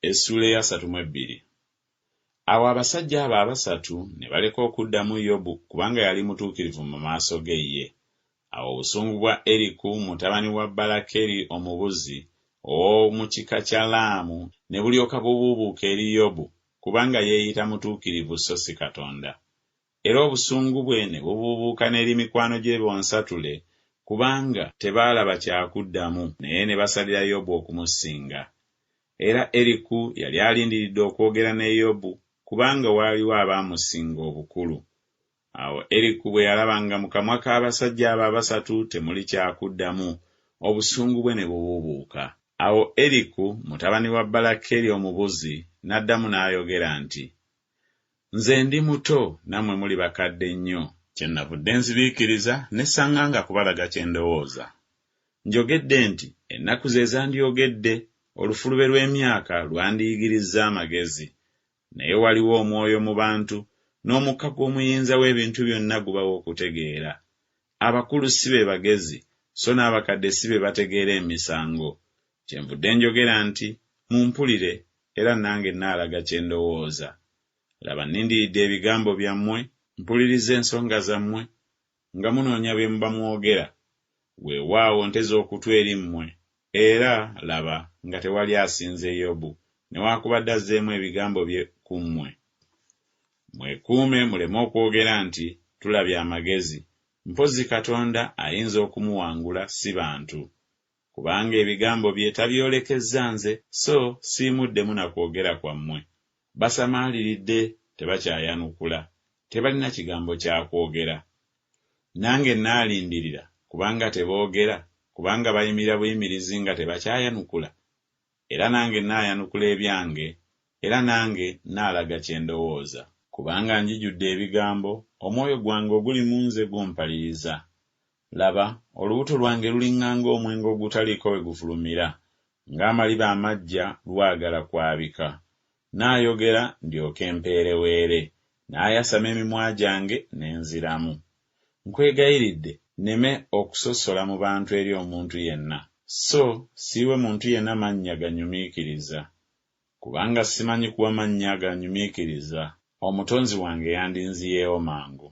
Essula ya 32. Awo abasajja abo abasatu ne baleka okuddamu Yobu kubanga yali mutuukirivu mu maaso ge ye. Awo obusungu bwa Eriku mutabani wa Balakeri omubuzi ow'omu kika kya Laamu ne bulyoka bubuubuuka eri Yobu kubanga yeeyita mutuukirivu so si Katonda. Era obusungu bwe ne bubuubuuka n'eri mikwano gye bonsatule kubanga tebaalaba kyakuddamu naye ne basalira Yobu okumusinga. Era Eriku yali alindiridde okwogera ne Yobu kubanga waaliwo abaamusinga obukulu. Awo Eriku bwe yalaba nga mu kamwa k'abasajja abo abasatu temuli kyakuddamu, obusungu bwe ne bubuubuuka. Awo Eriku mutabani wa Balakeri omubuzi n'addamu n'ayogera nti, nze ndi muto nammwe muli bakadde nnyo, kyennavudde nzibiikiriza ne sanganga kubalaga kye ndowooza. Njogedde nti ennaku ze zandyogedde, olufulube lw'emyaka lwandiyigirizza amagezi. Naye waliwo omwoyo mu bantu, n'omukka gw'omuyinza w'ebintu byonna gubawo okutegeera. Abakulu si be bagezi, so n'abakadde si be bategeera emisango. Kyenvudde njogera nti mumpulire era nange nnaalaga kye ndowooza. Laba nnindiridde ebigambo byammwe, mpuliriza ensonga zammwe, nga munoonya bye muba mwogera. Weewaawo nteze okutu eri mmwe, era laba nga tewali asinze Yobu, newaakubadde azzeemu ebigambo bye ku mmwe. Mwekuume muleme okwogera nti tulabye amagezi, mpozzi Katonda ayinza okumuwangula si bantu. Kubanga ebigambo bye tabyolekezza nze, so siimuddemu na kwogera kwammwe. Basamaaliridde tebakyayanukula, tebalina kigambo kya kwogera. Nange nnaalindirira kubanga teboogera, kubanga bayimirira buyimirizi nga tebakyayanukula. Era nange nnaayanukula ebyange, era nange nnaalaga kye ndowooza. Kubanga njijjudde ebigambo, omwoyo gwange oguli mu nze gumpaliriza. Laba, olubuto lwange luliŋŋanga omwenge ogutaliiko we gufulumira, ng'amaliba amaggya lwagala kwabika. Naayogera ndyoke mpeereweere, naayasama emimwa gyange n'enziramu. Nkwegayiridde nneme okusosola mu bantu eri omuntu yenna, so siiwe muntu yenna mannya ganyumiikiriza. Kubanga simanyi kuwa mannya ganyumiikiriza, omutonzi wange yandinziyeewo mangu.